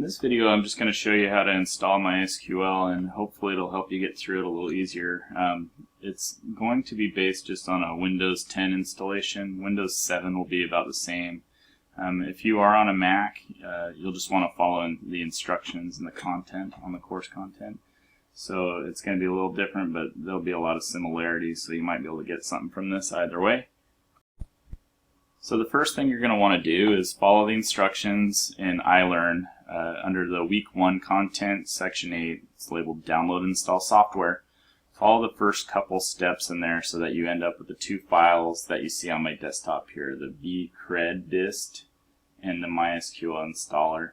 this video I'm just going to show you how to install MySQL, and hopefully it'll help you get through it a little easier. It's going to be based just on a Windows 10 installation. Windows 7 will be about the same. If you are on a Mac, you'll just want to follow the instructions and the content on the course content. So it's going to be a little different, but there'll be a lot of similarities, so you might be able to get something from this either way. So the first thing you're going to want to do is follow the instructions in iLearn under the Week 1 content, Section 8. It's labeled Download and Install Software. Follow the first couple steps in there so that you end up with the two files that you see on my desktop here, the vcred_dist and the MySQL installer.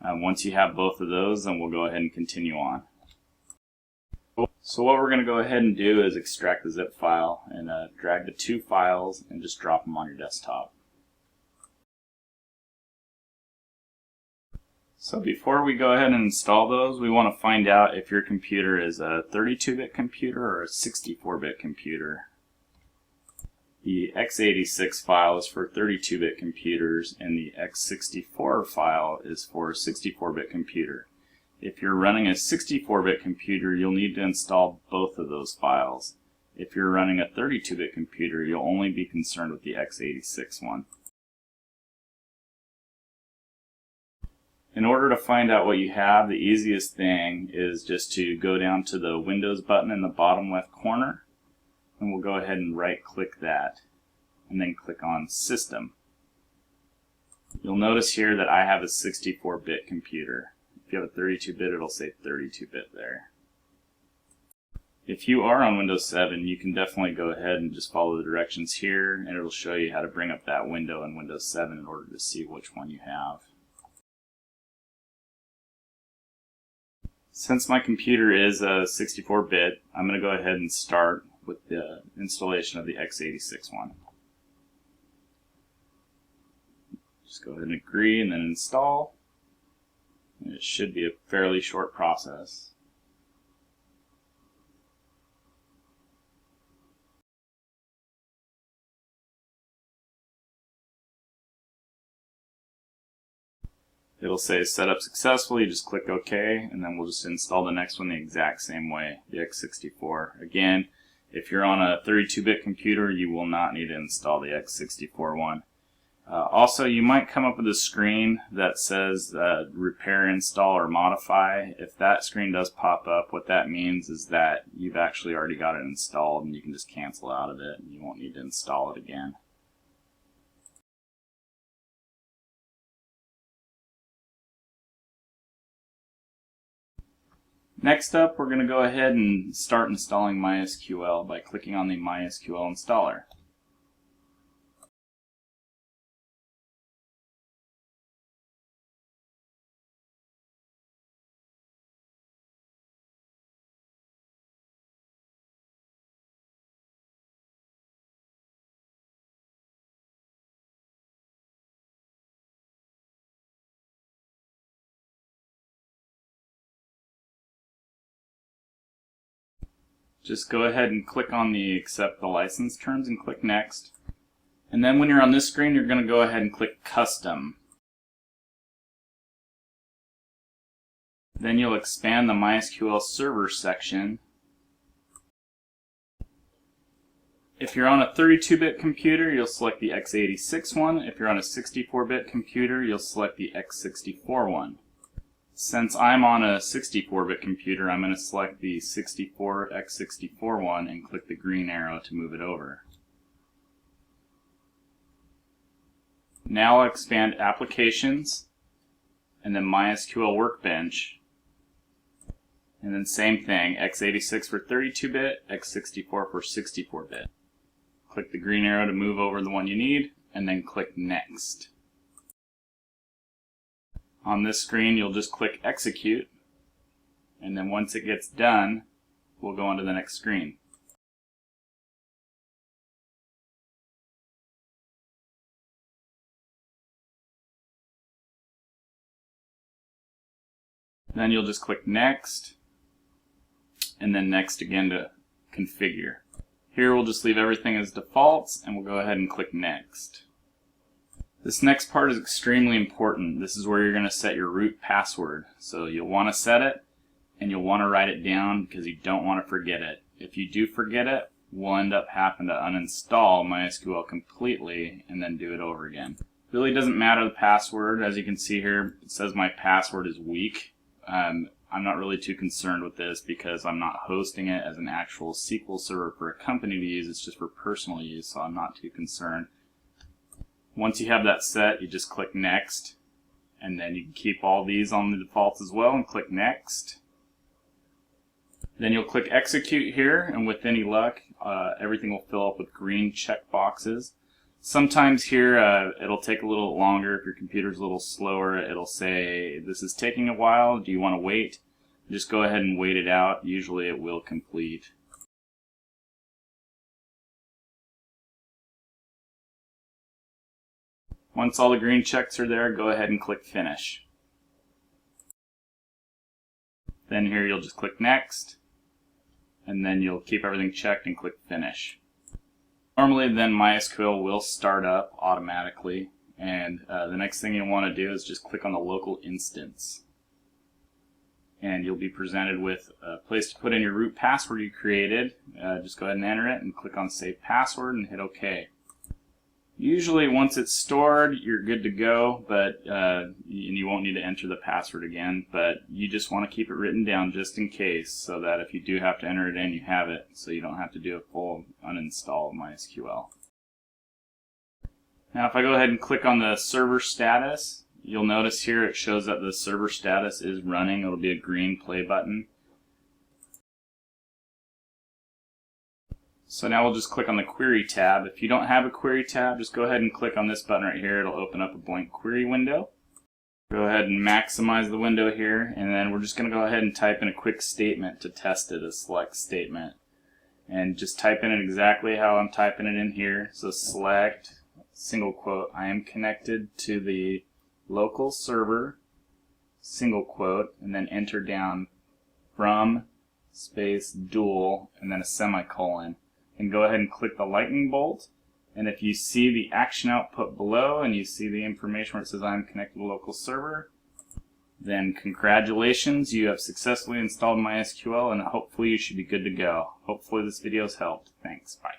Once you have both of those, then we'll go ahead and continue on. So what we're going to go ahead and do is extract the zip file and drag the two files and just drop them on your desktop. So before we go ahead and install those, we want to find out if your computer is a 32-bit computer or a 64-bit computer. The x86 file is for 32-bit computers and the x64 file is for a 64-bit computer. If you're running a 64-bit computer, you'll need to install both of those files. If you're running a 32-bit computer, you'll only be concerned with the x86 one. In order to find out what you have, the easiest thing is just to go down to the Windows button in the bottom left corner, and we'll go ahead and right-click that, and then click on System. You'll notice here that I have a 64-bit computer. If you have a 32-bit, it'll say 32-bit there. If you are on Windows 7, you can definitely go ahead and just follow the directions here, and it'll show you how to bring up that window in Windows 7 in order to see which one you have. Since my computer is a 64-bit, I'm going to go ahead and start with the installation of the x86 one. Just go ahead and agree and then install. It should be a fairly short process. It'll say set up successfully. You just click OK, and then we'll just install the next one the exact same way, the x64. Again, if you're on a 32-bit computer, you will not need to install the x64 one. Also, you might come up with a screen that says repair, install, or modify. If that screen does pop up, what that means is that you've actually already got it installed and you can just cancel out of it and you won't need to install it again. Next up, we're going to go ahead and start installing MySQL by clicking on the MySQL installer. Just go ahead and click on the accept the license terms and click next. And then when you're on this screen, you're going to go ahead and click custom. Then you'll expand the MySQL Server section. If you're on a 32-bit computer, you'll select the x86 one. If you're on a 64-bit computer, you'll select the x64 one. Since I'm on a 64-bit computer, I'm going to select the x64 one and click the green arrow to move it over. Now I'll expand Applications, and then MySQL Workbench, and then same thing, x86 for 32-bit, x64 for 64-bit. Click the green arrow to move over the one you need, and then click Next. On this screen, you'll just click Execute, and then once it gets done, we'll go on to the next screen. Then you'll just click Next, and then Next again to configure. Here we'll just leave everything as defaults, and we'll go ahead and click Next. This next part is extremely important. This is where you're going to set your root password. So you'll want to set it and you'll want to write it down because you don't want to forget it. If you do forget it, we'll end up having to uninstall MySQL completely and then do it over again. Really doesn't matter the password. As you can see here, it says my password is weak. I'm not really too concerned with this because I'm not hosting it as an actual SQL server for a company to use. It's just for personal use, so I'm not too concerned. Once you have that set, you just click Next, and then you can keep all these on the defaults as well and click Next. Then you'll click Execute here, and with any luck, everything will fill up with green check boxes. Sometimes here it'll take a little longer. If your computer's a little slower, it'll say this is taking a while, do you want to wait? Just go ahead and wait it out. Usually it will complete. Once all the green checks are there, go ahead and click Finish. Then here you'll just click Next, and then you'll keep everything checked and click Finish. Normally then MySQL will start up automatically, and the next thing you'll want to do is just click on the local instance. And you'll be presented with a place to put in your root password you created. Just go ahead and enter it and click on Save Password and hit OK. Usually once it's stored, you're good to go, but you won't need to enter the password again, but you just want to keep it written down just in case, so that if you do have to enter it in, you have it, so you don't have to do a full uninstall of MySQL. Now if I go ahead and click on the server status, you'll notice here it shows that the server status is running. It'll be a green play button. So now we'll just click on the Query tab. If you don't have a Query tab, just go ahead and click on this button right here. It'll open up a blank query window. Go ahead and maximize the window here, and then we're just going to go ahead and type in a quick statement to test it, a select statement. And just type in it exactly how I'm typing it in here. So select, single quote, I am connected to the local server, single quote, and then enter down from space dual, and then a semicolon. And go ahead and click the lightning bolt, and if you see the action output below and you see the information where it says I'm connected to a local server, then congratulations, you have successfully installed MySQL, and hopefully you should be good to go. Hopefully this video has helped. Thanks. Bye.